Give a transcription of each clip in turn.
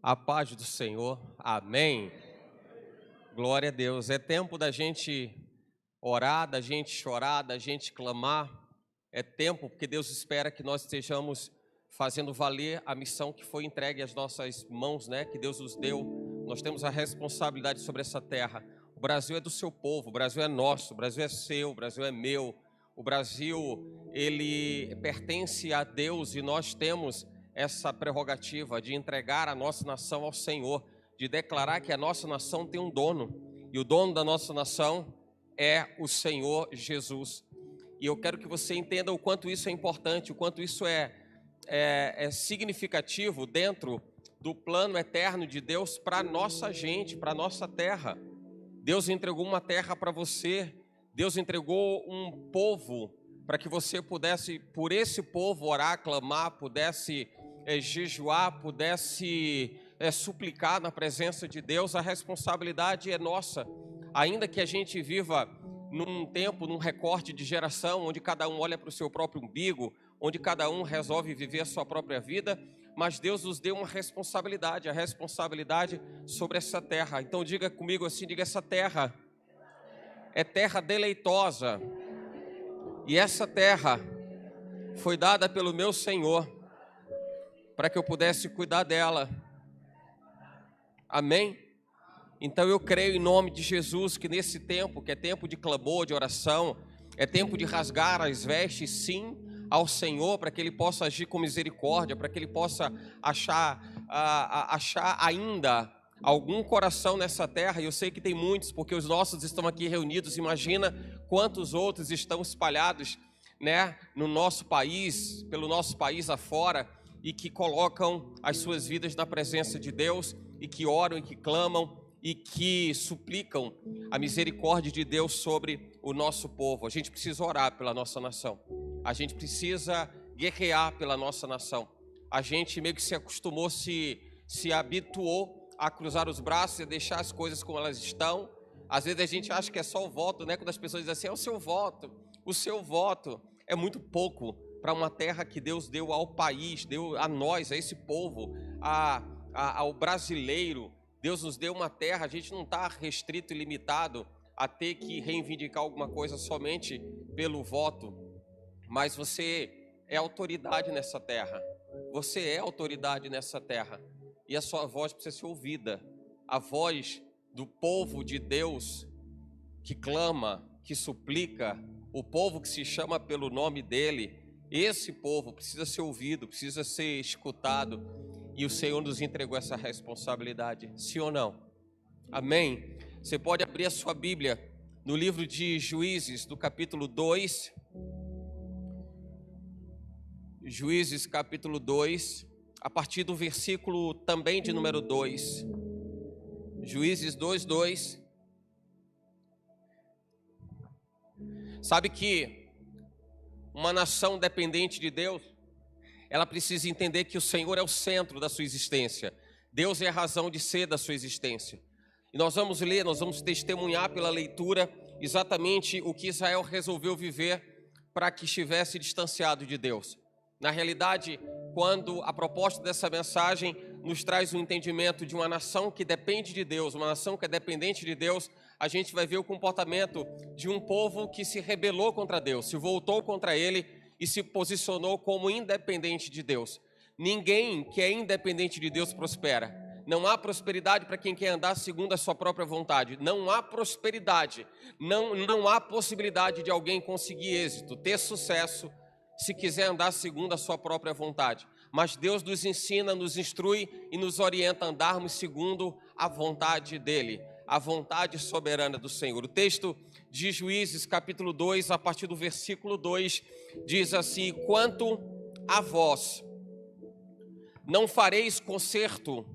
A paz do Senhor, amém. Glória a Deus. É tempo da gente orar, da gente chorar, da gente clamar. É tempo porque Deus espera que nós estejamos fazendo valer a missão que foi entregue às nossas mãos, né? Que Deus nos deu. Nós temos a responsabilidade sobre essa terra. O Brasil é do seu povo, o Brasil é nosso, o Brasil é seu, o Brasil é meu. O Brasil, ele pertence a Deus e nós temos essa prerrogativa de entregar a nossa nação ao Senhor, de declarar que a nossa nação tem um dono, e o dono da nossa nação é o Senhor Jesus. E eu quero que você entenda o quanto isso é importante, o quanto isso é significativo dentro do plano eterno de Deus para a nossa gente, para a nossa terra. Deus entregou uma terra para você, Deus entregou um povo para que você pudesse, por esse povo, orar, clamar, pudesse jejuar, pudesse suplicar na presença de Deus. A responsabilidade é nossa, ainda que a gente viva num tempo, num recorte de geração, onde cada um olha para o seu próprio umbigo, onde cada um resolve viver a sua própria vida, mas Deus nos deu uma responsabilidade, a responsabilidade sobre essa terra. Então diga comigo assim, diga: essa terra é terra deleitosa, e essa terra foi dada pelo meu Senhor, para que eu pudesse cuidar dela. Amém? Então eu creio em nome de Jesus que nesse tempo, que é tempo de clamor, de oração, é tempo de rasgar as vestes, sim, ao Senhor, para que Ele possa agir com misericórdia, para que Ele possa achar ainda algum coração nessa terra. E eu sei que tem muitos, porque os nossos estão aqui reunidos. Imagina quantos outros estão espalhados, né, no nosso país, pelo nosso país afora, e que colocam as suas vidas na presença de Deus, e que oram, e que clamam, e que suplicam a misericórdia de Deus sobre o nosso povo. A gente precisa orar pela nossa nação, a gente precisa guerrear pela nossa nação. A gente meio que se acostumou, se habituou a cruzar os braços e a deixar as coisas como elas estão. Às vezes a gente acha que é só o voto, né? Quando as pessoas dizem assim, é o seu voto é muito pouco para uma terra que Deus deu ao país, deu a nós, a esse povo, ao brasileiro. Deus nos deu uma terra, a gente não está restrito e limitado a ter que reivindicar alguma coisa somente pelo voto, mas você é autoridade nessa terra, você é autoridade nessa terra, e a sua voz precisa ser ouvida, a voz do povo de Deus que clama, que suplica, o povo que se chama pelo nome dele. Esse povo precisa ser ouvido, precisa ser escutado, e o Senhor nos entregou essa responsabilidade, sim ou não? Amém? Você pode abrir a sua Bíblia no livro de Juízes, do capítulo 2, Juízes capítulo 2, a partir do versículo também de número 2, Juízes 2:2. Sabe que uma nação dependente de Deus, ela precisa entender que o Senhor é o centro da sua existência. Deus é a razão de ser da sua existência. E nós vamos ler, nós vamos testemunhar pela leitura exatamente o que Israel resolveu viver para que estivesse distanciado de Deus. Na realidade, quando a proposta dessa mensagem nos traz um entendimento de uma nação que depende de Deus, uma nação que é dependente de Deus, a gente vai ver o comportamento de um povo que se rebelou contra Deus, se voltou contra Ele e se posicionou como independente de Deus. Ninguém que é independente de Deus prospera. Não há prosperidade para quem quer andar segundo a sua própria vontade. Não há prosperidade, não há possibilidade de alguém conseguir êxito, ter sucesso, se quiser andar segundo a sua própria vontade. Mas Deus nos ensina, nos instrui e nos orienta a andarmos segundo a vontade dEle, a vontade soberana do Senhor. O texto de Juízes, capítulo 2, a partir do versículo 2, diz assim: quanto a vós, não fareis concerto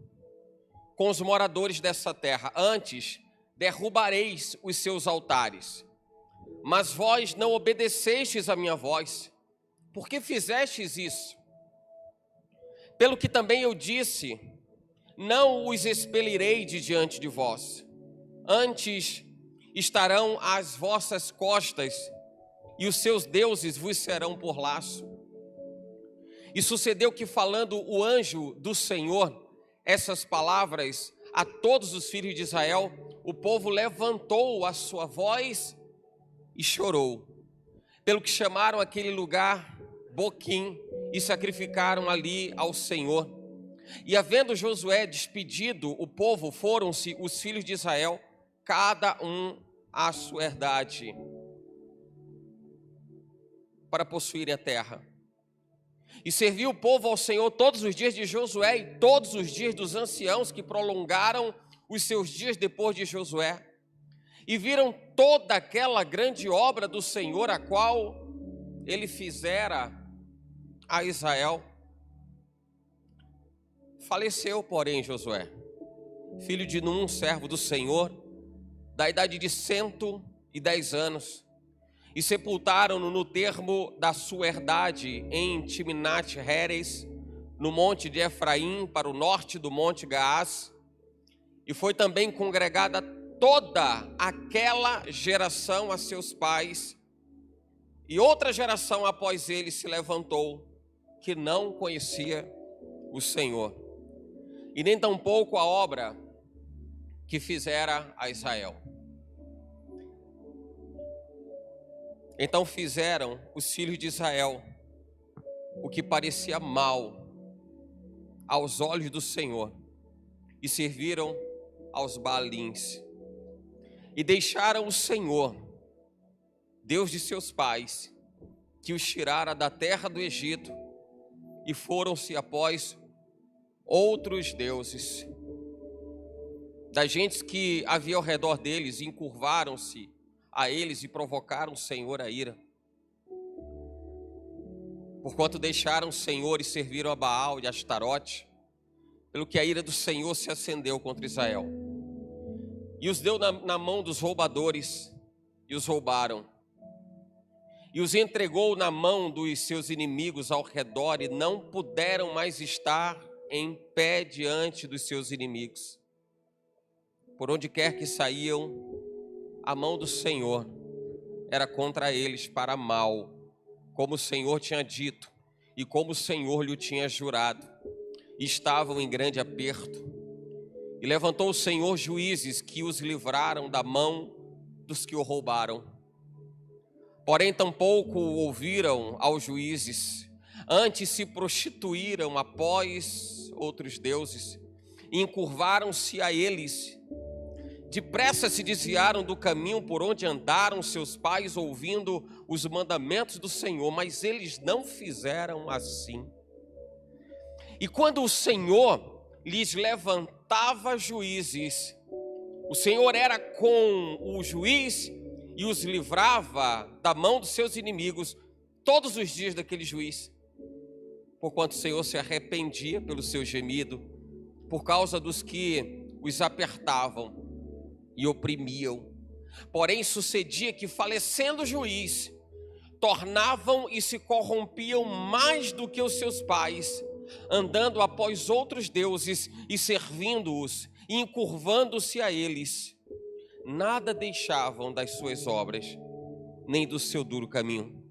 com os moradores dessa terra, antes derrubareis os seus altares. Mas vós não obedecestes a minha voz. Por que fizestes isso? Pelo que também eu disse, não os expelirei de diante de vós. Antes estarão às vossas costas, e os seus deuses vos serão por laço. E sucedeu que, falando o anjo do Senhor, essas palavras a todos os filhos de Israel, o povo levantou a sua voz e chorou, pelo que chamaram aquele lugar Boquim e sacrificaram ali ao Senhor. E havendo Josué despedido o povo, foram-se os filhos de Israel, cada um à sua herdade, para possuírem a terra. E serviu o povo ao Senhor todos os dias de Josué e todos os dias dos anciãos que prolongaram os seus dias depois de Josué. E viram toda aquela grande obra do Senhor, a qual ele fizera a Israel. Faleceu, porém, Josué, filho de Num, servo do Senhor, da idade de 110 anos, e sepultaram-no no termo da sua herdade em Timnat-Heres, no monte de Efraim, para o norte do monte Gaás. E foi também congregada toda aquela geração a seus pais, e outra geração após ele se levantou, que não conhecia o Senhor, e nem tampouco a obra que fizera a Israel. Então fizeram os filhos de Israel o que parecia mal aos olhos do Senhor, e serviram aos Baalins, e deixaram o Senhor, Deus de seus pais, que os tirara da terra do Egito, e foram-se após outros deuses. Das gentes que havia ao redor deles, encurvaram-se a eles e provocaram o Senhor a ira. Porquanto deixaram o Senhor e serviram a Baal e a Astarote, pelo que a ira do Senhor se acendeu contra Israel. E os deu na mão dos roubadores, e os roubaram. E os entregou na mão dos seus inimigos ao redor, e não puderam mais estar em pé diante dos seus inimigos. Por onde quer que saíam, a mão do Senhor era contra eles para mal, como o Senhor tinha dito e como o Senhor lhe tinha jurado. E estavam em grande aperto. E levantou o Senhor juízes que os livraram da mão dos que o roubaram. Porém tampouco ouviram aos juízes, antes se prostituíram após outros deuses, e encurvaram-se a eles. Depressa se desviaram do caminho por onde andaram seus pais, ouvindo os mandamentos do Senhor, mas eles não fizeram assim. E quando o Senhor lhes levantava juízes, o Senhor era com o juiz e os livrava da mão dos seus inimigos todos os dias daquele juiz, porquanto o Senhor se arrependia pelo seu gemido, por causa dos que os apertavam e oprimiam. Porém sucedia que, falecendo o juiz, tornavam e se corrompiam mais do que os seus pais, andando após outros deuses e servindo-os, e encurvando-se a eles. Nada deixavam das suas obras, nem do seu duro caminho.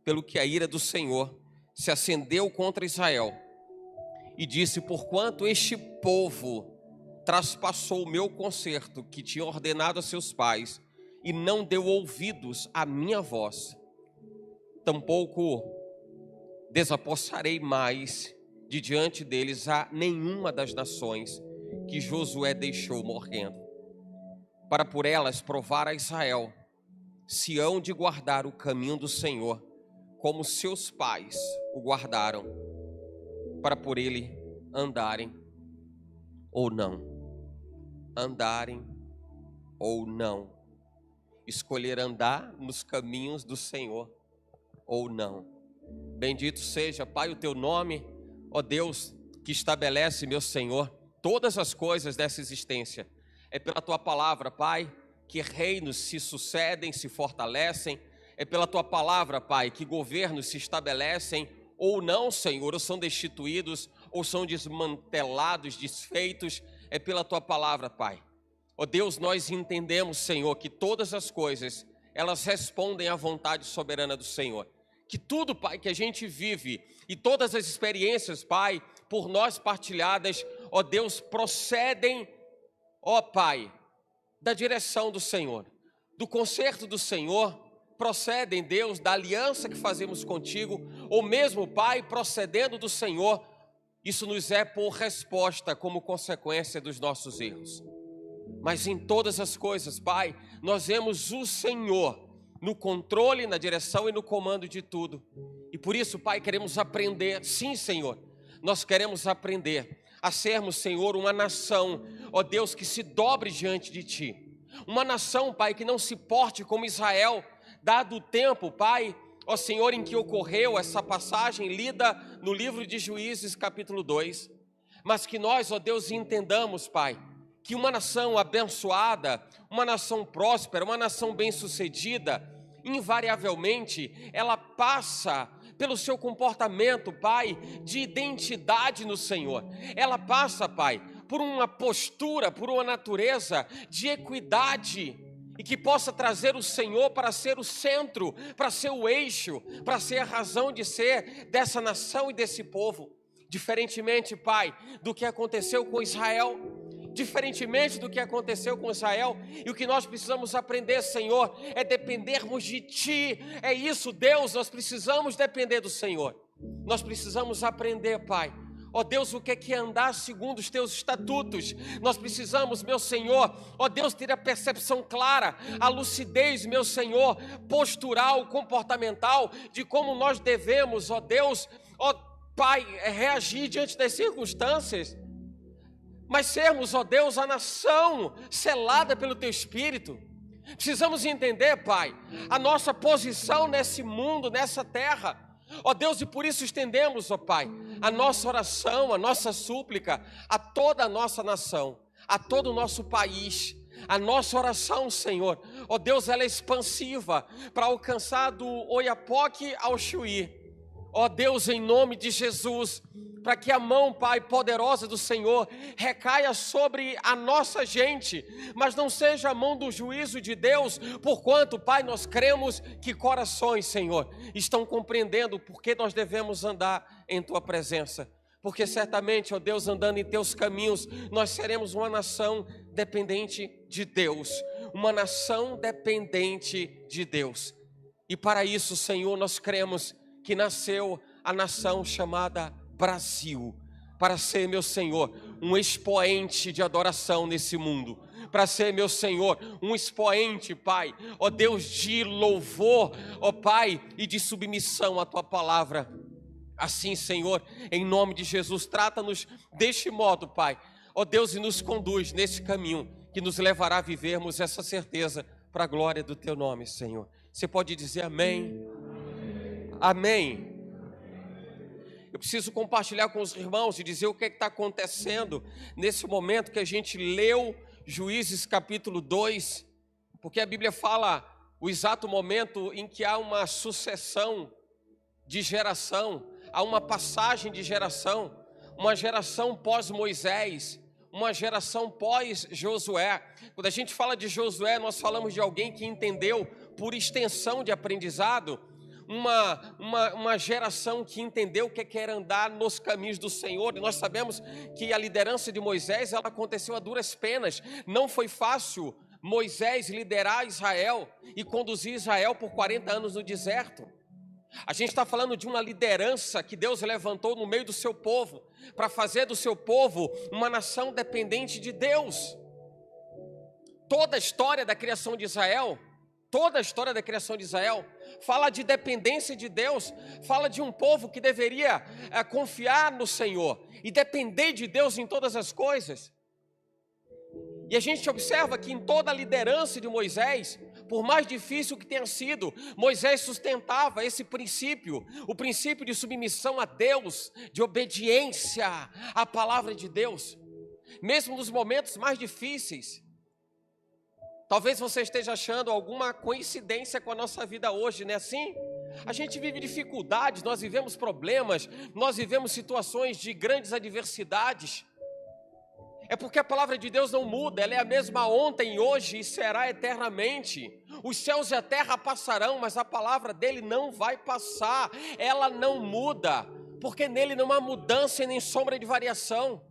Pelo que a ira do Senhor se acendeu contra Israel, e disse: porquanto este povo traspassou o meu concerto que tinha ordenado a seus pais, e não deu ouvidos à minha voz, tampouco desapossarei mais de diante deles a nenhuma das nações que Josué deixou morrendo, para por elas provar a Israel se hão de guardar o caminho do Senhor, como seus pais o guardaram, para por ele andarem ou não. Andarem ou não. Escolher andar nos caminhos do Senhor ou não. Bendito seja, Pai, o teu nome, ó Deus, que estabelece, meu Senhor, todas as coisas dessa existência. É pela tua palavra, Pai, que reinos se sucedem, se fortalecem. É pela tua palavra, Pai, que governos se estabelecem ou não, Senhor, ou são destituídos, ou são desmantelados, desfeitos. É pela tua palavra, Pai. Ó Deus, nós entendemos, Senhor, que todas as coisas, elas respondem à vontade soberana do Senhor. Que tudo, Pai, que a gente vive e todas as experiências, Pai, por nós partilhadas, ó Deus, procedem, ó Pai, da direção do Senhor, do conserto do Senhor, procedem, Deus, da aliança que fazemos contigo, ou mesmo, Pai, procedendo do Senhor, isso nos é por resposta, como consequência dos nossos erros. Mas em todas as coisas, Pai, nós vemos o Senhor no controle, na direção e no comando de tudo. E por isso, Pai, queremos aprender, sim, Senhor, nós queremos aprender a sermos, Senhor, uma nação, ó Deus, que se dobre diante de Ti. Uma nação, Pai, que não se porte como Israel, dado o tempo, Pai, ó Senhor, em que ocorreu essa passagem lida no livro de Juízes, capítulo 2. Mas que nós, ó Deus, entendamos, Pai, que uma nação abençoada, uma nação próspera, uma nação bem-sucedida, invariavelmente, ela passa pelo seu comportamento, Pai, de identidade no Senhor. Ela passa, Pai, por uma postura, por uma natureza de equidade, e que possa trazer o Senhor para ser o centro, para ser o eixo, para ser a razão de ser dessa nação e desse povo. Diferentemente, Pai, do que aconteceu com Israel, diferentemente do que aconteceu com Israel, e o que nós precisamos aprender, Senhor, é dependermos de Ti. É isso, Deus, nós precisamos depender do Senhor. Nós precisamos aprender, Pai, ó Deus, o que é andar segundo os Teus estatutos. Nós precisamos, meu Senhor, ó Deus, ter a percepção clara, a lucidez, meu Senhor, postural, comportamental, de como nós devemos, ó Deus, ó Pai, reagir diante das circunstâncias. Mas sermos, ó Deus, a nação selada pelo Teu Espírito. Precisamos entender, Pai, a nossa posição nesse mundo, nessa terra. Ó Deus, e por isso estendemos, ó Pai, a nossa oração, a nossa súplica a toda a nossa nação, a todo o nosso país. A nossa oração, Senhor, ó Deus, ela é expansiva para alcançar do Oiapoque ao Chuí. Ó Deus, em nome de Jesus, para que a mão, Pai, poderosa do Senhor recaia sobre a nossa gente, mas não seja a mão do juízo de Deus, porquanto, Pai, nós cremos que corações, Senhor, estão compreendendo por que nós devemos andar em Tua presença. Porque certamente, ó Deus, andando em Teus caminhos, nós seremos uma nação dependente de Deus, uma nação dependente de Deus. E para isso, Senhor, nós cremos que nasceu a nação chamada Brasil, para ser, meu Senhor, um expoente de adoração nesse mundo, para ser, meu Senhor, um expoente, Pai, ó Deus, de louvor, ó Pai, e de submissão à Tua palavra. Assim, Senhor, em nome de Jesus, trata-nos deste modo, Pai, ó Deus, e nos conduz nesse caminho que nos levará a vivermos essa certeza para a glória do Teu nome, Senhor. Você pode dizer amém? Amém. Eu preciso compartilhar com os irmãos e dizer o que está acontecendo nesse momento que a gente leu Juízes capítulo 2, porque a Bíblia fala o exato momento em que há uma sucessão de geração, há uma passagem de geração, uma geração pós-Moisés, uma geração pós-Josué. Quando a gente fala de Josué, nós falamos de alguém que entendeu por extensão de aprendizado, uma geração que entendeu o que era andar nos caminhos do Senhor. E nós sabemos que a liderança de Moisés, ela aconteceu a duras penas. Não foi fácil Moisés liderar Israel e conduzir Israel por 40 anos no deserto. A gente está falando de uma liderança que Deus levantou no meio do seu povo, para fazer do seu povo uma nação dependente de Deus. Toda a história da criação de Israel, fala de dependência de Deus, fala de um povo que deveria confiar no Senhor e depender de Deus em todas as coisas. E a gente observa que em toda a liderança de Moisés, por mais difícil que tenha sido, Moisés sustentava esse princípio, o princípio de submissão a Deus, de obediência à palavra de Deus, mesmo nos momentos mais difíceis. Talvez você esteja achando alguma coincidência com a nossa vida hoje, não é assim? A gente vive dificuldades, nós vivemos problemas, nós vivemos situações de grandes adversidades. É porque a palavra de Deus não muda, ela é a mesma ontem, hoje e será eternamente. Os céus e a terra passarão, mas a palavra dele não vai passar, ela não muda, porque nele não há mudança e nem sombra de variação.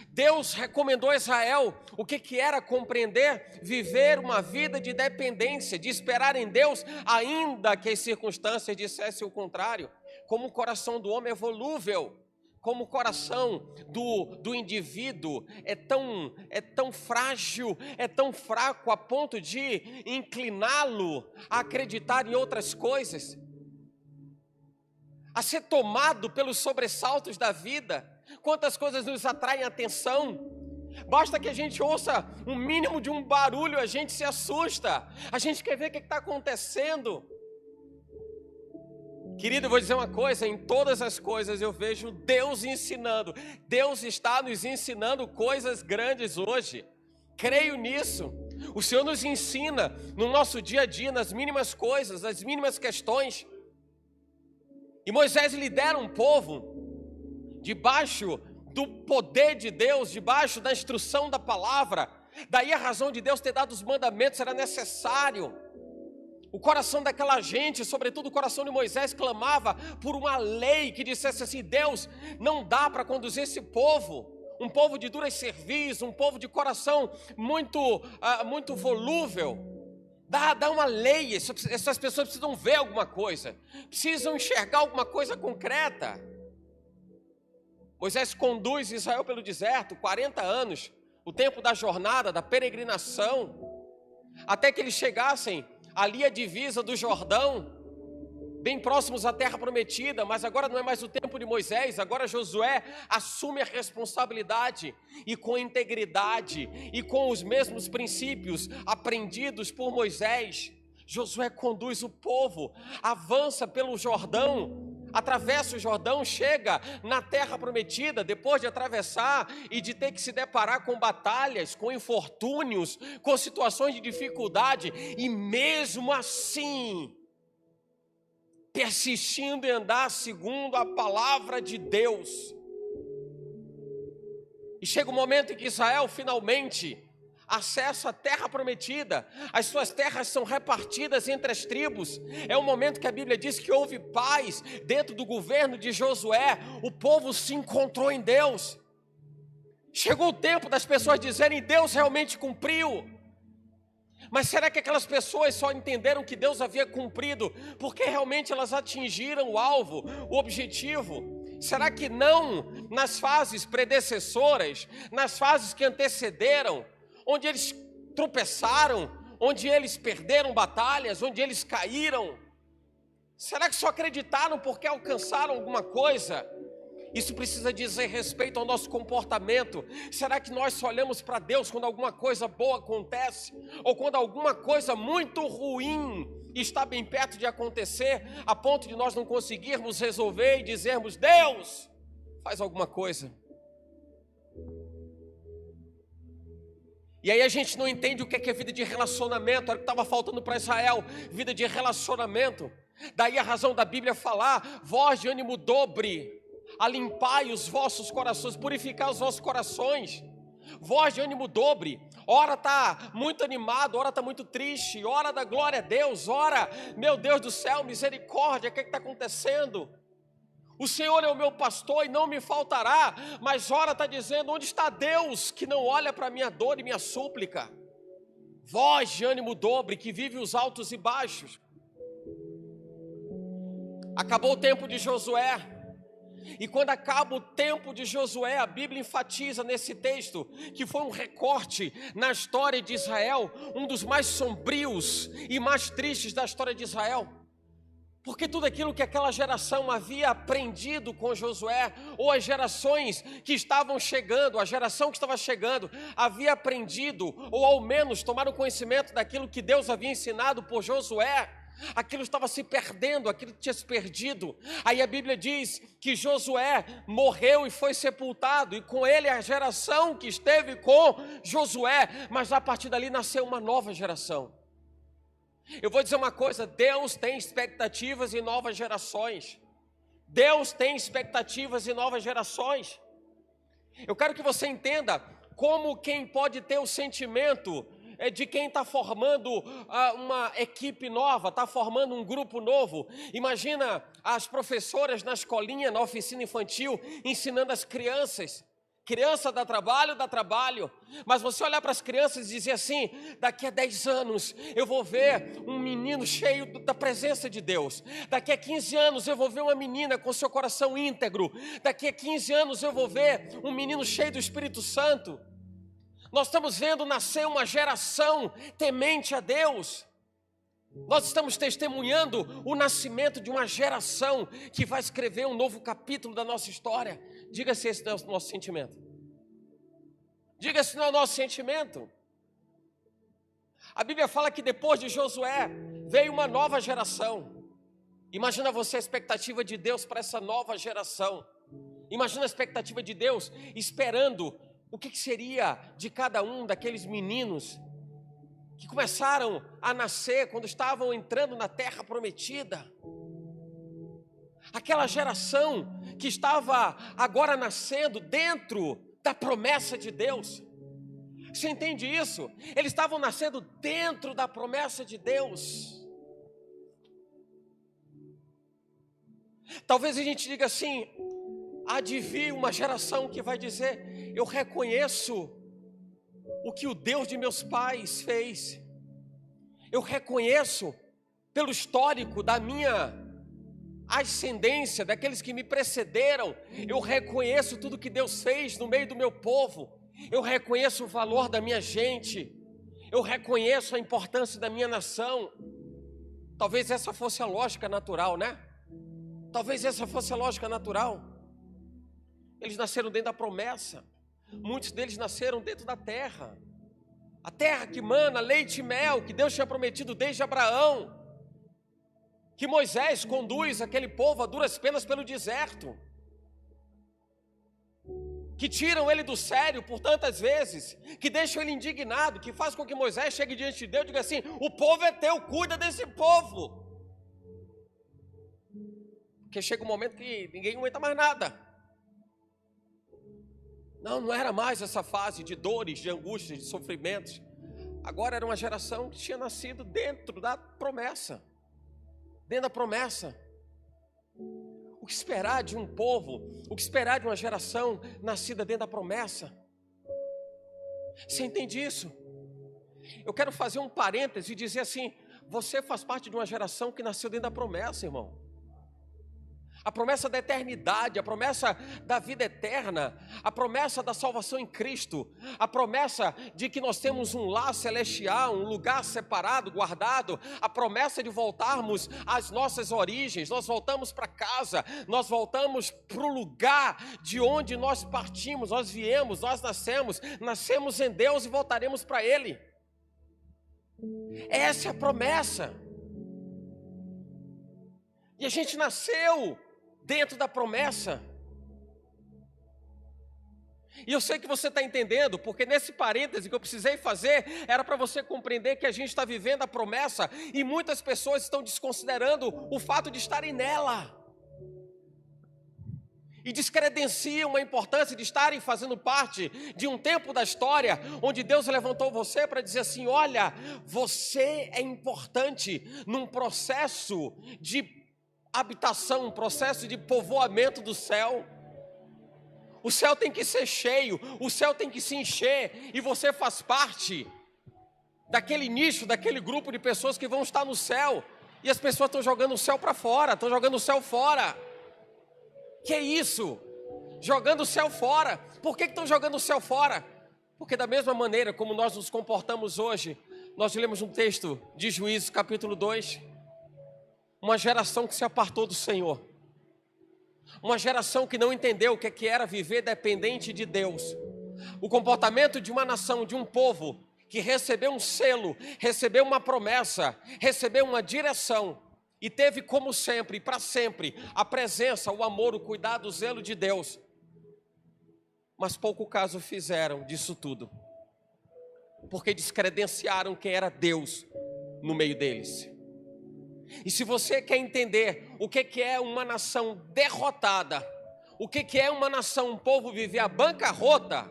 Deus recomendou a Israel o que era compreender, viver uma vida de dependência, de esperar em Deus, ainda que as circunstâncias dissessem o contrário. Como o coração do homem é volúvel, como o coração do indivíduo é tão frágil, é tão fraco a ponto de incliná-lo a acreditar em outras coisas, a ser tomado pelos sobressaltos da vida. Quantas coisas nos atraem a atenção? Basta que a gente ouça um mínimo de um barulho, a gente se assusta, a gente quer ver o que está acontecendo. Querido, eu vou dizer uma coisa, em todas as coisas eu vejo Deus ensinando. Deus está nos ensinando coisas grandes hoje. Creio nisso. O Senhor nos ensina no nosso dia a dia, nas mínimas coisas, nas mínimas questões. E Moisés lidera um povo debaixo do poder de Deus, debaixo da instrução da palavra. Daí a razão de Deus ter dado os mandamentos era necessário. O coração daquela gente, sobretudo o coração de Moisés, clamava por uma lei que dissesse assim: Deus, não dá para conduzir esse povo, um povo de duras cerviz, um povo de coração muito volúvel. Dá uma lei, essas pessoas precisam ver alguma coisa, precisam enxergar alguma coisa concreta. Moisés conduz Israel pelo deserto, 40 anos, o tempo da jornada, da peregrinação, até que eles chegassem ali à divisa do Jordão, bem próximos à terra prometida. Mas agora não é mais o tempo de Moisés, agora Josué assume a responsabilidade, e com integridade, e com os mesmos princípios aprendidos por Moisés, Josué conduz o povo, avança pelo Jordão, atravessa o Jordão, chega na terra prometida, depois de atravessar e de ter que se deparar com batalhas, com infortúnios, com situações de dificuldade, e mesmo assim, persistindo em andar segundo a palavra de Deus. E chega o momento em que Israel finalmente acessa a terra prometida, as suas terras são repartidas entre as tribos. É o momento que a Bíblia diz que houve paz dentro do governo de Josué, o povo se encontrou em Deus. Chegou o tempo das pessoas dizerem: Deus realmente cumpriu. Mas será que aquelas pessoas só entenderam que Deus havia cumprido porque realmente elas atingiram o alvo, o objetivo? Será que não nas fases predecessoras, nas fases que antecederam, onde eles tropeçaram, onde eles perderam batalhas, onde eles caíram? Será que só acreditaram porque alcançaram alguma coisa? Isso precisa dizer respeito ao nosso comportamento. Será que nós só olhamos para Deus quando alguma coisa boa acontece? Ou quando alguma coisa muito ruim está bem perto de acontecer, a ponto de nós não conseguirmos resolver e dizermos: Deus, faz alguma coisa? E aí a gente não entende o que é vida de relacionamento. Era o que estava faltando para Israel, vida de relacionamento. Daí a razão da Bíblia falar: voz de ânimo dobre, alimpai os vossos corações, purificar os vossos corações. Voz de ânimo dobre, ora está muito animado, ora está muito triste, ora da glória a Deus, ora, meu Deus do céu, misericórdia, o que está acontecendo? O Senhor é o meu pastor e não me faltará. Mas ora está dizendo: onde está Deus que não olha para a minha dor e minha súplica? Voz de ânimo dobre, que vive os altos e baixos. Acabou o tempo de Josué, e quando acaba o tempo de Josué, a Bíblia enfatiza nesse texto que foi um recorte na história de Israel, um dos mais sombrios e mais tristes da história de Israel. Porque tudo aquilo que aquela geração havia aprendido com Josué, ou as gerações que estavam chegando, a geração que estava chegando, havia aprendido, ou ao menos tomaram conhecimento daquilo que Deus havia ensinado por Josué, aquilo estava se perdendo, aquilo tinha se perdido. Aí a Bíblia diz que Josué morreu e foi sepultado, e com ele a geração que esteve com Josué, mas a partir dali nasceu uma nova geração. Eu vou dizer uma coisa: Deus tem expectativas em novas gerações. Deus tem expectativas em novas gerações. Eu quero que você entenda como quem pode ter o sentimento de quem está formando uma equipe nova, está formando um grupo novo. Imagina as professoras na escolinha, na oficina infantil, ensinando as crianças. Criança dá trabalho, mas você olhar para as crianças e dizer assim: daqui a 10 anos eu vou ver um menino cheio da presença de Deus, daqui a 15 anos eu vou ver uma menina com seu coração íntegro, daqui a 15 anos eu vou ver um menino cheio do Espírito Santo. Nós estamos vendo nascer uma geração temente a Deus. Nós estamos testemunhando o nascimento de uma geração que vai escrever um novo capítulo da nossa história. Diga se esse não é o nosso sentimento. Diga se não é o nosso sentimento. A Bíblia fala que depois de Josué veio uma nova geração. Imagina você a expectativa de Deus para essa nova geração. Imagina a expectativa de Deus esperando o que seria de cada um daqueles meninos que começaram a nascer quando estavam entrando na terra prometida. Aquela geração que estava agora nascendo dentro da promessa de Deus. Você entende isso? Eles estavam nascendo dentro da promessa de Deus. Talvez a gente diga assim: há de vir uma geração que vai dizer: eu reconheço o que o Deus de meus pais fez. Eu reconheço pelo histórico da minha ascendência, daqueles que me precederam. Eu reconheço tudo que Deus fez no meio do meu povo. Eu reconheço o valor da minha gente. Eu reconheço a importância da minha nação. Talvez essa fosse a lógica natural, né? Talvez essa fosse a lógica natural. Eles nasceram dentro da promessa. Muitos deles nasceram dentro da terra. A terra que mana leite e mel, que Deus tinha prometido desde Abraão. Que Moisés conduz aquele povo a duras penas pelo deserto. Que tiram ele do sério por tantas vezes. Que deixam ele indignado. Que faz com que Moisés chegue diante de Deus e diga assim: o povo é teu, cuida desse povo. Porque chega um momento que ninguém aguenta mais nada. Não era mais essa fase de dores, de angústias, de sofrimentos. Agora era uma geração que tinha nascido dentro da promessa. Dentro da promessa. O que esperar de um povo, o que esperar de uma geração nascida dentro da promessa? Você entende isso? Eu quero fazer um parêntese e dizer assim: você faz parte de uma geração que nasceu dentro da promessa, irmão. A promessa da eternidade, a promessa da vida eterna, a promessa da salvação em Cristo, a promessa de que nós temos um lar celestial, um lugar separado, guardado, a promessa de voltarmos às nossas origens. Nós voltamos para casa, nós voltamos para o lugar de onde nós partimos, nós viemos, nós nascemos em Deus e voltaremos para Ele. Essa é a promessa. E a gente nasceu dentro da promessa. E eu sei que você está entendendo, porque nesse parêntese que eu precisei fazer, era para você compreender que a gente está vivendo a promessa, e muitas pessoas estão desconsiderando o fato de estarem nela. E descredenciam a importância de estarem fazendo parte de um tempo da história, onde Deus levantou você para dizer assim: olha, você é importante num processo de habitação, um processo de povoamento do céu. O céu tem que ser cheio, o céu tem que se encher, e você faz parte daquele nicho, daquele grupo de pessoas que vão estar no céu, e as pessoas estão jogando o céu para fora, estão jogando o céu fora. Que é isso? Jogando o céu fora. Por que estão jogando o céu fora? Porque da mesma maneira como nós nos comportamos hoje, nós lemos um texto de Juízes capítulo 2, uma geração que se apartou do Senhor, uma geração que não entendeu o que era viver dependente de Deus. O comportamento de uma nação, de um povo que recebeu um selo, recebeu uma promessa, recebeu uma direção e teve como sempre, para sempre, a presença, o amor, o cuidado, o zelo de Deus. Mas pouco caso fizeram disso tudo, porque descredenciaram quem era Deus no meio deles. E se você quer entender o que é uma nação derrotada, o que é uma nação, um povo viver a bancarrota,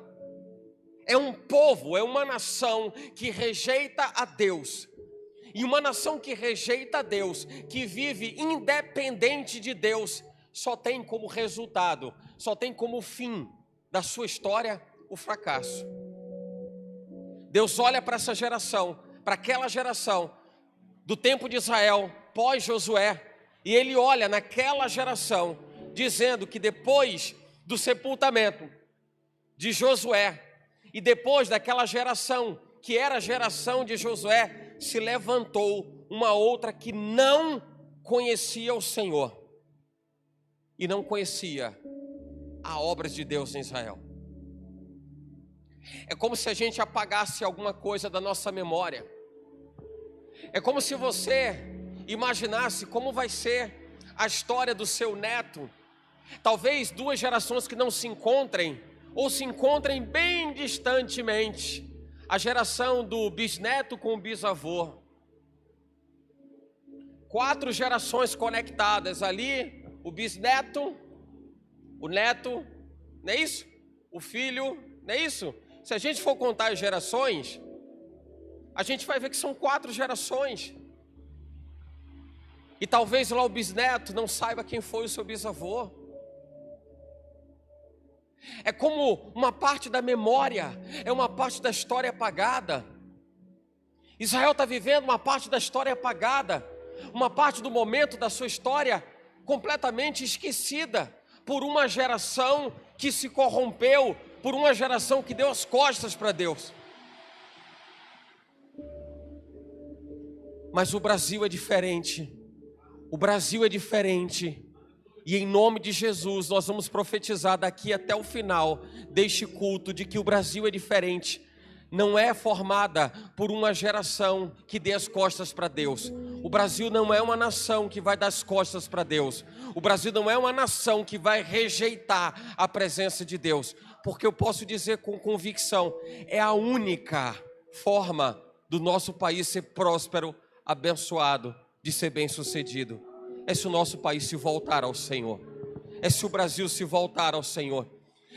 é um povo, é uma nação que rejeita a Deus. E uma nação que rejeita a Deus, que vive independente de Deus, só tem como resultado, só tem como fim da sua história o fracasso. Deus olha para essa geração, para aquela geração do tempo de Israel, pós-Josué, e Ele olha naquela geração, dizendo que depois do sepultamento de Josué, e depois daquela geração, que era a geração de Josué, se levantou uma outra que não conhecia o Senhor, e não conhecia a obra de Deus em Israel. É como se a gente apagasse alguma coisa da nossa memória. É como se você imaginasse como vai ser a história do seu neto. Talvez duas gerações que não se encontrem, ou se encontrem bem distantemente. A geração do bisneto com o bisavô. 4 gerações conectadas ali, o bisneto, o neto, não é isso? O filho, não é isso? Se a gente for contar as gerações, a gente vai ver que são 4 gerações. E talvez lá o bisneto não saiba quem foi o seu bisavô. É como uma parte da memória, é uma parte da história apagada. Israel está vivendo uma parte da história apagada, uma parte do momento da sua história completamente esquecida por uma geração que se corrompeu, por uma geração que deu as costas para Deus. Mas o Brasil é diferente. O Brasil é diferente. E em nome de Jesus, nós vamos profetizar daqui até o final deste culto de que o Brasil é diferente. Não é formada por uma geração que dê as costas para Deus. O Brasil não é uma nação que vai dar as costas para Deus. O Brasil não é uma nação que vai rejeitar a presença de Deus. Porque eu posso dizer com convicção, é a única forma do nosso país ser próspero, abençoado, de ser bem-sucedido. É se o nosso país se voltar ao Senhor. É se o Brasil se voltar ao Senhor.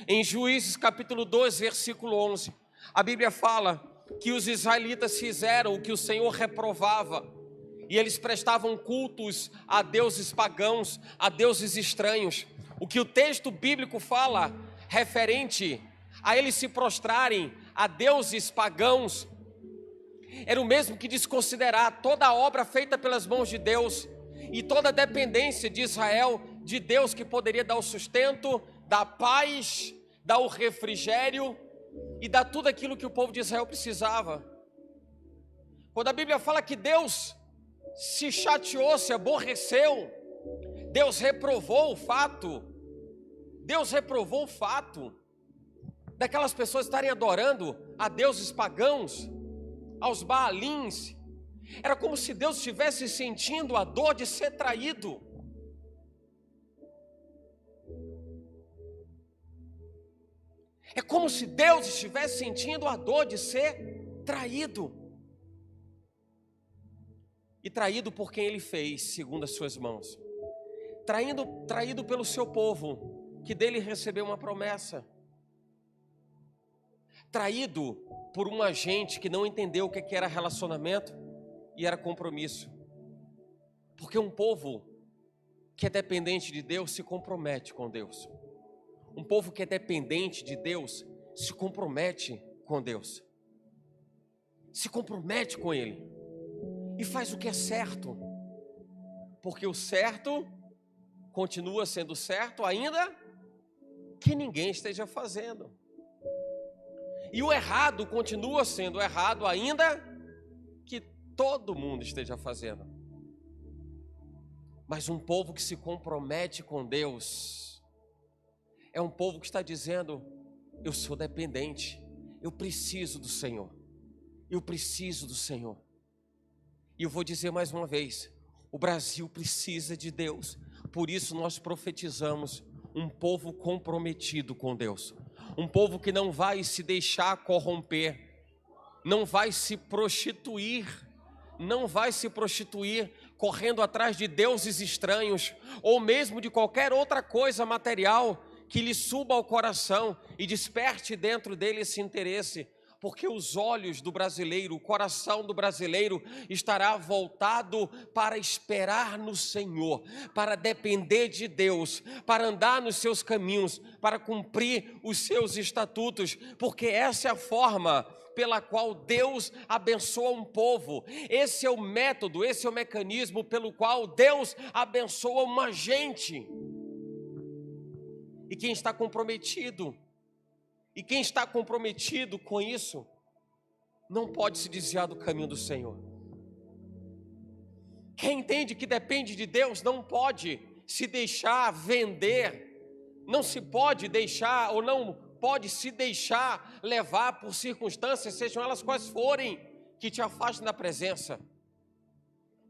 Em Juízes capítulo 2, versículo 11, a Bíblia fala que os israelitas fizeram o que o Senhor reprovava. E eles prestavam cultos a deuses pagãos, a deuses estranhos. O que o texto bíblico fala referente a eles se prostrarem a deuses pagãos era o mesmo que desconsiderar toda a obra feita pelas mãos de Deus e toda a dependência de Israel de Deus, que poderia dar o sustento, dar paz, dar o refrigério e dar tudo aquilo que o povo de Israel precisava. Quando a Bíblia fala que Deus se chateou, se aborreceu, Deus reprovou o fato daquelas pessoas estarem adorando a deuses pagãos, aos Baalins. Era como se Deus estivesse sentindo a dor de ser traído. É como se Deus estivesse sentindo a dor de ser traído. E traído por quem Ele fez, segundo as suas mãos. Traído pelo seu povo, que dele recebeu uma promessa. Traído por uma gente que não entendeu o que era relacionamento e era compromisso. Porque um povo que é dependente de Deus se compromete com Deus. Um povo que é dependente de Deus se compromete com Deus. Se compromete com Ele. E faz o que é certo. Porque o certo continua sendo certo ainda que ninguém esteja fazendo. E o errado continua sendo errado ainda que todo mundo esteja fazendo. Mas um povo que se compromete com Deus é um povo que está dizendo: eu sou dependente, eu preciso do Senhor, eu preciso do Senhor. E eu vou dizer mais uma vez, o Brasil precisa de Deus. Por isso nós profetizamos um povo comprometido com Deus. Um povo que não vai se deixar corromper, não vai se prostituir, correndo atrás de deuses estranhos, ou mesmo de qualquer outra coisa material que lhe suba ao coração e desperte dentro dele esse interesse. porque os olhos do brasileiro, o coração do brasileiro estará voltado para esperar no Senhor, para depender de Deus, para andar nos seus caminhos, para cumprir os seus estatutos, porque essa é a forma pela qual Deus abençoa um povo. Esse é o método, esse é o mecanismo pelo qual Deus abençoa uma gente. E quem está comprometido com isso, não pode se desviar do caminho do Senhor. Quem entende que depende de Deus não pode se deixar vender, não se pode deixar ou não pode se deixar levar por circunstâncias, sejam elas quais forem, que te afastem da presença.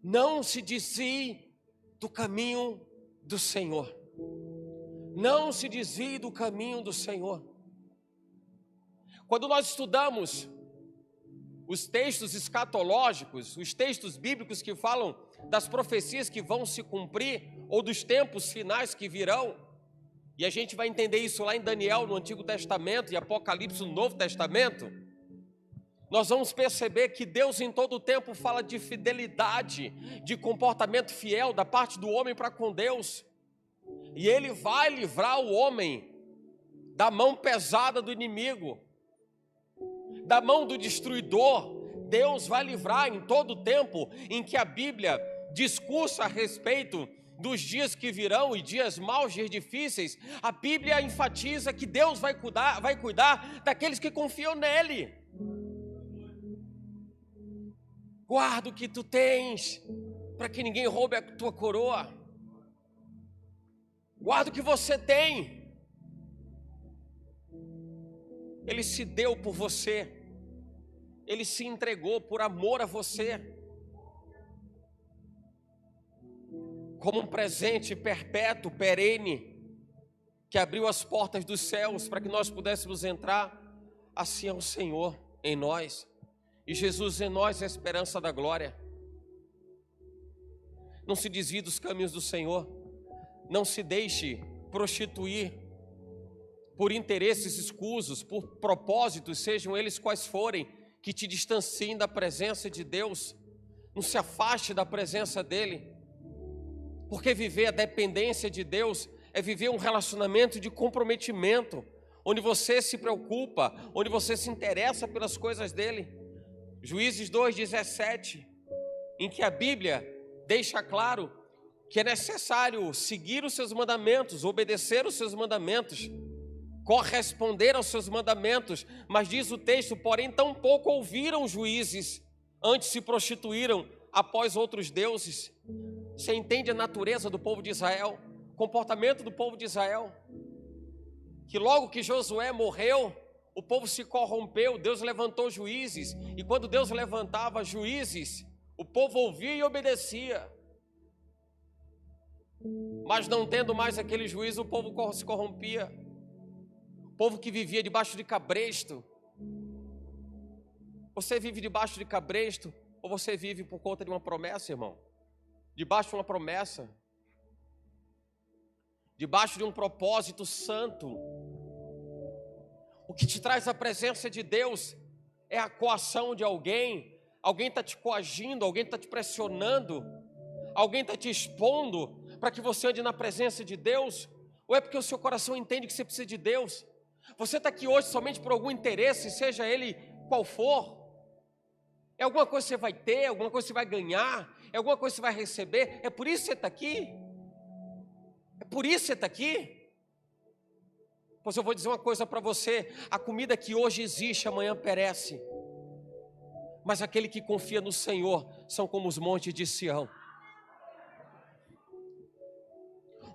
Não se desvie do caminho do Senhor. Não se desvie do caminho do Senhor. Quando nós estudamos os textos escatológicos, os textos bíblicos que falam das profecias que vão se cumprir, ou dos tempos finais que virão, e a gente vai entender isso lá em Daniel, no Antigo Testamento, e Apocalipse, no Novo Testamento, nós vamos perceber que Deus em todo o tempo fala de fidelidade, de comportamento fiel da parte do homem para com Deus, e Ele vai livrar o homem da mão pesada do inimigo, da mão do destruidor. Deus vai livrar em todo o tempo em que a Bíblia discursa a respeito dos dias que virão e dias maus, dias difíceis. A Bíblia enfatiza que Deus vai cuidar daqueles que confiam nele. Guarda o que tu tens, para que ninguém roube a tua coroa. Guarda o que você tem. Ele se deu por você. Ele se entregou por amor a você, como um presente perpétuo, perene, que abriu as portas dos céus para que nós pudéssemos entrar. Assim é o Senhor em nós, e Jesus em nós é a esperança da glória. Não se desvie dos caminhos do Senhor, não se deixe prostituir por interesses escusos, por propósitos, sejam eles quais forem, que te distanciem da presença de Deus. Não se afaste da presença dEle, porque viver a dependência de Deus é viver um relacionamento de comprometimento, onde você se preocupa, onde você se interessa pelas coisas dEle. Juízes 2:17, em que a Bíblia deixa claro que é necessário seguir os seus mandamentos, obedecer os seus mandamentos, corresponder aos seus mandamentos, mas diz o texto, porém tão pouco ouviram os juízes, antes se prostituíram após outros deuses. Você entende a natureza do povo de Israel, o comportamento do povo de Israel, que logo que Josué morreu, o povo se corrompeu, Deus levantou juízes, e quando Deus levantava juízes, o povo ouvia e obedecia, mas não tendo mais aquele juízo, o povo se corrompia. Povo que vivia debaixo de cabresto. Você vive debaixo de cabresto, ou você vive por conta de uma promessa, irmão? Debaixo de uma promessa, debaixo de um propósito santo. O que te traz a presença de Deus é a coação de alguém. Alguém está te coagindo, alguém está te pressionando, alguém está te expondo para que você ande na presença de Deus? Ou é porque o seu coração entende que você precisa de Deus? Você está aqui hoje somente por algum interesse, seja ele qual for? É alguma coisa que você vai ter, alguma coisa que você vai ganhar, é alguma coisa que você vai receber? É por isso que você está aqui? É por isso que você está aqui? Pois eu vou dizer uma coisa para você: a comida que hoje existe, amanhã perece. Mas aquele que confia no Senhor são como os montes de Sião.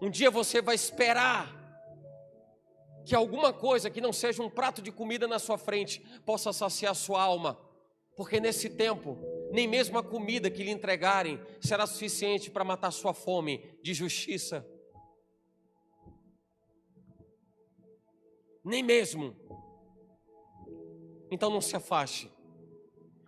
Um dia você vai esperar que alguma coisa que não seja um prato de comida na sua frente possa saciar a sua alma, porque nesse tempo, nem mesmo a comida que lhe entregarem será suficiente para matar sua fome de justiça. Nem mesmo. Então não se afaste.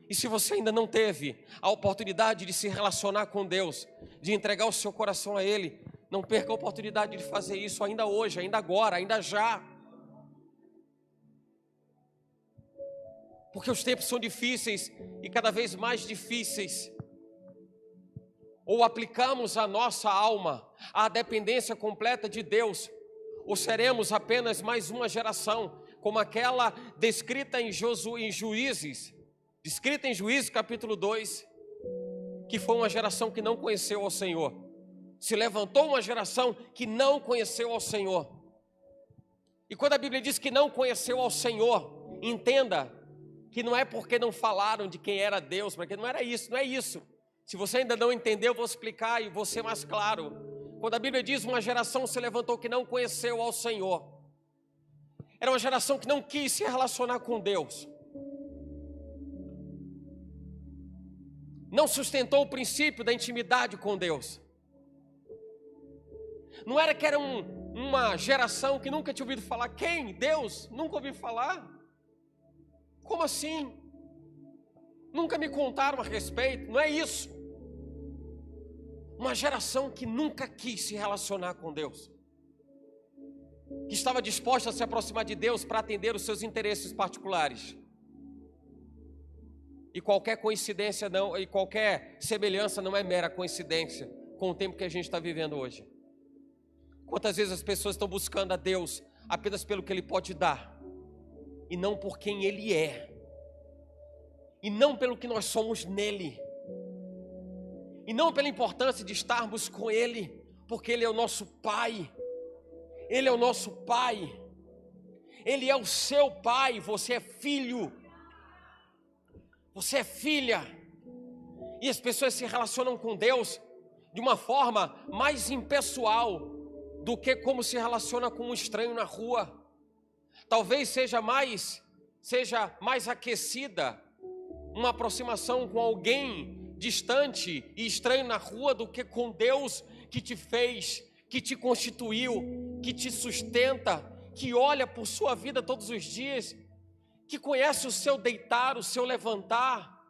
E se você ainda não teve a oportunidade de se relacionar com Deus, de entregar o seu coração a Ele, não perca a oportunidade de fazer isso ainda hoje, ainda agora, ainda já. Porque os tempos são difíceis e cada vez mais difíceis. Ou aplicamos a nossa alma à dependência completa de Deus, ou seremos apenas mais uma geração, como aquela descrita em Juízes, descrita em Juízes capítulo 2, que foi uma geração que não conheceu ao Senhor. Se levantou uma geração que não conheceu ao Senhor. E quando a Bíblia diz que não conheceu ao Senhor, entenda que não é porque não falaram de quem era Deus, porque não era isso, não é isso. Se você ainda não entendeu, eu vou explicar e vou ser mais claro. Quando a Bíblia diz uma geração se levantou que não conheceu ao Senhor, era uma geração que não quis se relacionar com Deus. Não sustentou o princípio da intimidade com Deus. Não era que era uma geração que nunca tinha ouvido falar. Quem? Deus? Nunca ouvi falar? Como assim? Nunca me contaram a respeito? Não é isso. Uma geração que nunca quis se relacionar com Deus, que estava disposta a se aproximar de Deus para atender os seus interesses particulares. E qualquer coincidência não, e qualquer semelhança não é mera coincidência com o tempo que a gente está vivendo hoje. Quantas vezes as pessoas estão buscando a Deus apenas pelo que Ele pode dar, e não por quem Ele é, e não pelo que nós somos nele, e não pela importância de estarmos com Ele, porque Ele é o nosso Pai. Ele é o nosso Pai. Ele é o seu Pai. Você é filho. Você é filha. E as pessoas se relacionam com Deus de uma forma mais impessoal do que como se relaciona com um estranho na rua. Talvez seja mais aquecida uma aproximação com alguém distante e estranho na rua do que com Deus que te fez, que te constituiu, que te sustenta, que olha por sua vida todos os dias, que conhece o seu deitar, o seu levantar,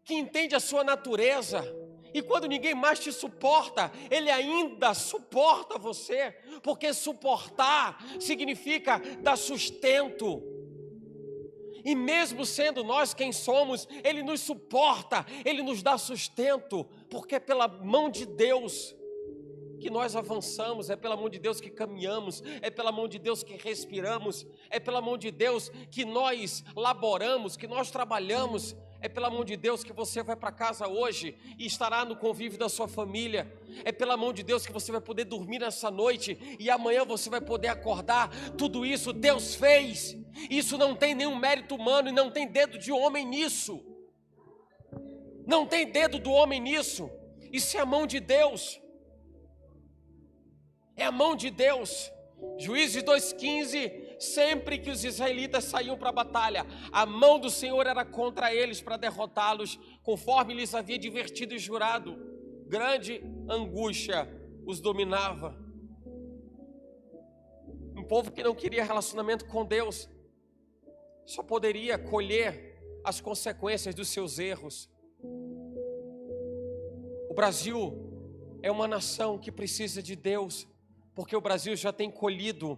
que entende a sua natureza. E quando ninguém mais te suporta, Ele ainda suporta você, porque suportar significa dar sustento. E mesmo sendo nós quem somos, Ele nos suporta, Ele nos dá sustento, porque é pela mão de Deus que nós avançamos, é pela mão de Deus que caminhamos, é pela mão de Deus que respiramos, é pela mão de Deus que nós laboramos, que nós trabalhamos, é pela mão de Deus que você vai para casa hoje e estará no convívio da sua família. É pela mão de Deus que você vai poder dormir nessa noite e amanhã você vai poder acordar. Tudo isso Deus fez. Isso não tem nenhum mérito humano e não tem dedo de homem nisso. Não tem dedo do homem nisso. Isso é a mão de Deus. É a mão de Deus. Juízes 2,15, sempre que os israelitas saíam para a batalha, a mão do Senhor era contra eles para derrotá-los, conforme lhes havia advertido e jurado. Grande angústia os dominava. Um povo que não queria relacionamento com Deus só poderia colher as consequências dos seus erros. O Brasil é uma nação que precisa de Deus, porque o Brasil já tem colhido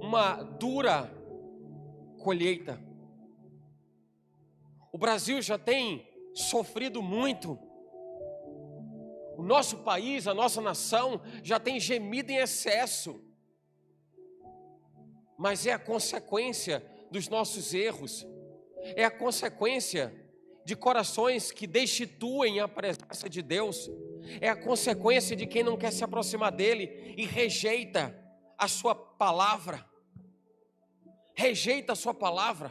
uma dura colheita. O Brasil já tem sofrido muito. O nosso país, a nossa nação já tem gemido em excesso. Mas é a consequência dos nossos erros. É a consequência de corações que destituem a presença de Deus. É a consequência de quem não quer se aproximar dele e rejeita a sua palavra. Rejeita a sua palavra.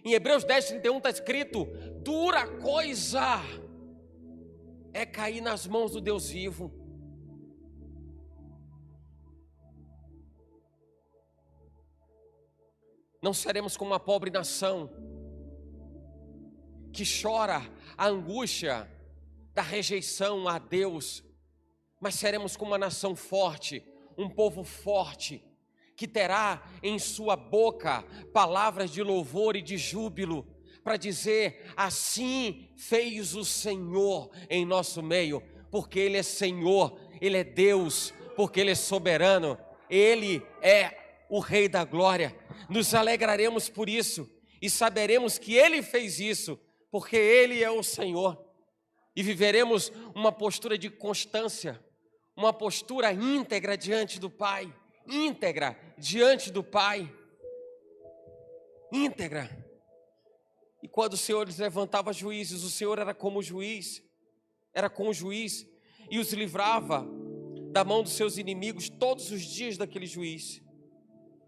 Em Hebreus 10:31 está escrito: dura coisa é cair nas mãos do Deus vivo. Não seremos como uma pobre nação que chora a angústia da rejeição a Deus, mas seremos como uma nação forte, um povo forte, que terá em sua boca palavras de louvor e de júbilo, para dizer: assim fez o Senhor em nosso meio, porque Ele é Senhor, Ele é Deus, porque Ele é soberano, Ele é o Rei da Glória. nos alegraremos por isso e saberemos que Ele fez isso, porque Ele é o Senhor. E viveremos uma postura de constância, uma postura íntegra diante do Pai, íntegra diante do Pai, íntegra. E quando o Senhor lhes levantava juízes, o Senhor era como juiz, e os livrava da mão dos seus inimigos todos os dias daquele juiz,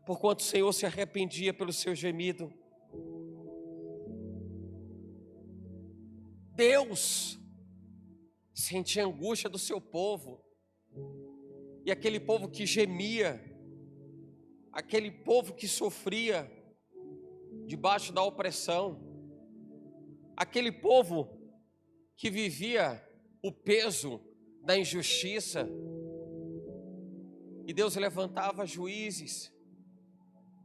porquanto o Senhor se arrependia pelo seu gemido. Deus sentia a angústia do seu povo, e aquele povo que gemia, aquele povo que sofria debaixo da opressão, aquele povo que vivia o peso da injustiça, e Deus levantava juízes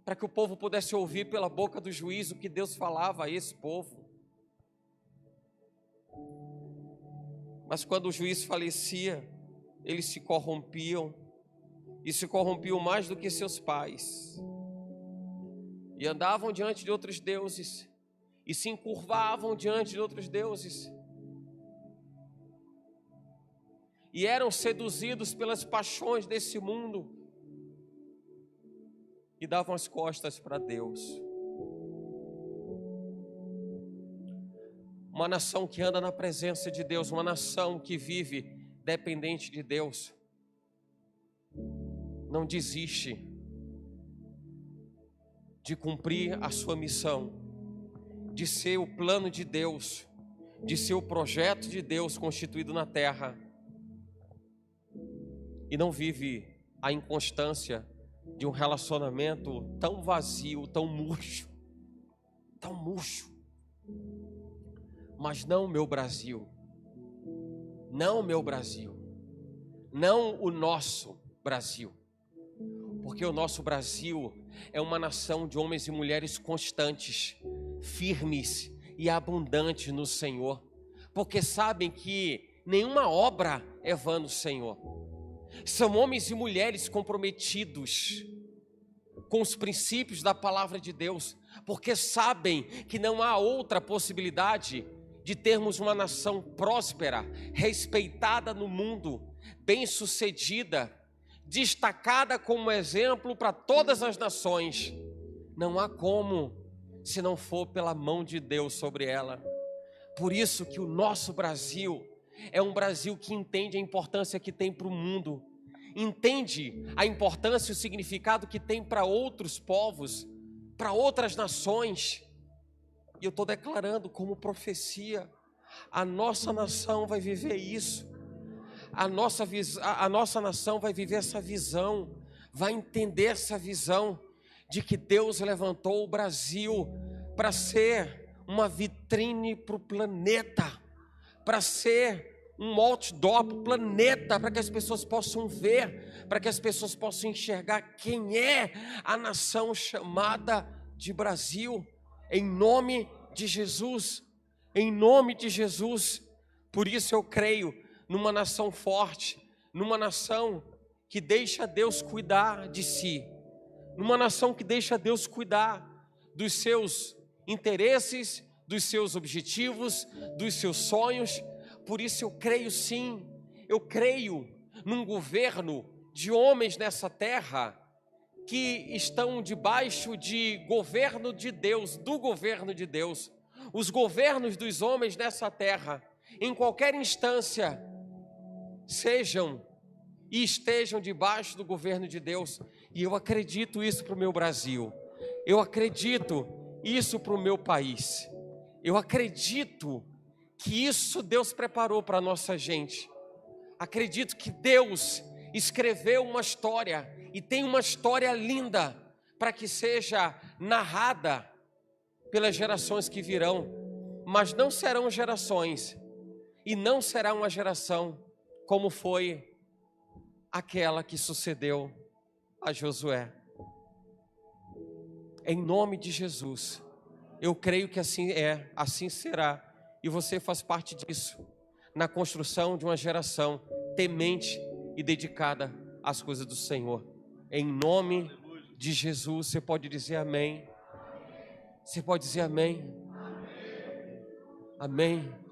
para que o povo pudesse ouvir pela boca do juiz o que Deus falava a esse povo. Mas quando o juiz falecia, eles se corrompiam, e se corrompiam mais do que seus pais, e andavam diante de outros deuses, e se encurvavam diante de outros deuses, e eram seduzidos pelas paixões desse mundo, e davam as costas para Deus. Uma nação que anda na presença de Deus, uma nação que vive dependente de Deus, não desiste de cumprir a sua missão, de ser o plano de Deus, de ser o projeto de Deus constituído na terra, e não vive a inconstância de um relacionamento tão vazio, tão murcho. Mas não, meu Brasil, não o nosso Brasil, porque o nosso Brasil é uma nação de homens e mulheres constantes, firmes e abundantes no Senhor, porque sabem que nenhuma obra é vã no Senhor. São homens e mulheres comprometidos com os princípios da palavra de Deus, porque sabem que não há outra possibilidade de termos uma nação próspera, respeitada no mundo, bem-sucedida, destacada como exemplo para todas as nações. Não há como, se não for pela mão de Deus sobre ela. Por isso que o nosso Brasil é um Brasil que entende a importância que tem para o mundo, entende a importância e o significado que tem para outros povos, para outras nações. E eu estou declarando como profecia, a nossa nação vai viver isso, a nossa nação vai viver essa visão, vai entender essa visão de que Deus levantou o Brasil para ser uma vitrine para o planeta, para ser um outdoor para o planeta, para que as pessoas possam ver, para que as pessoas possam enxergar quem é a nação chamada de Brasil, em nome de Jesus, em nome de Jesus. Por isso eu creio numa nação forte, numa nação que deixa Deus cuidar de si, numa nação que deixa Deus cuidar dos seus interesses, dos seus objetivos, dos seus sonhos. Por isso eu creio sim, eu creio num governo de homens nessa terra que estão debaixo de governo de Deus, do governo de Deus. Os governos dos homens nessa terra, em qualquer instância, sejam e estejam debaixo do governo de Deus. E eu acredito isso para o meu Brasil, eu acredito isso para o meu país, eu acredito que isso Deus preparou para a nossa gente. Acredito que Deus escreveu uma história, e tem uma história linda, para que seja narrada pelas gerações que virão. Mas não serão gerações, e não será uma geração como foi aquela que sucedeu a Josué. Em nome de Jesus, eu creio que assim é, assim será. E você faz parte disso, na construção de uma geração temente e dedicada às coisas do Senhor. Em nome de Jesus. Você pode dizer amém. Você pode dizer amém. Amém.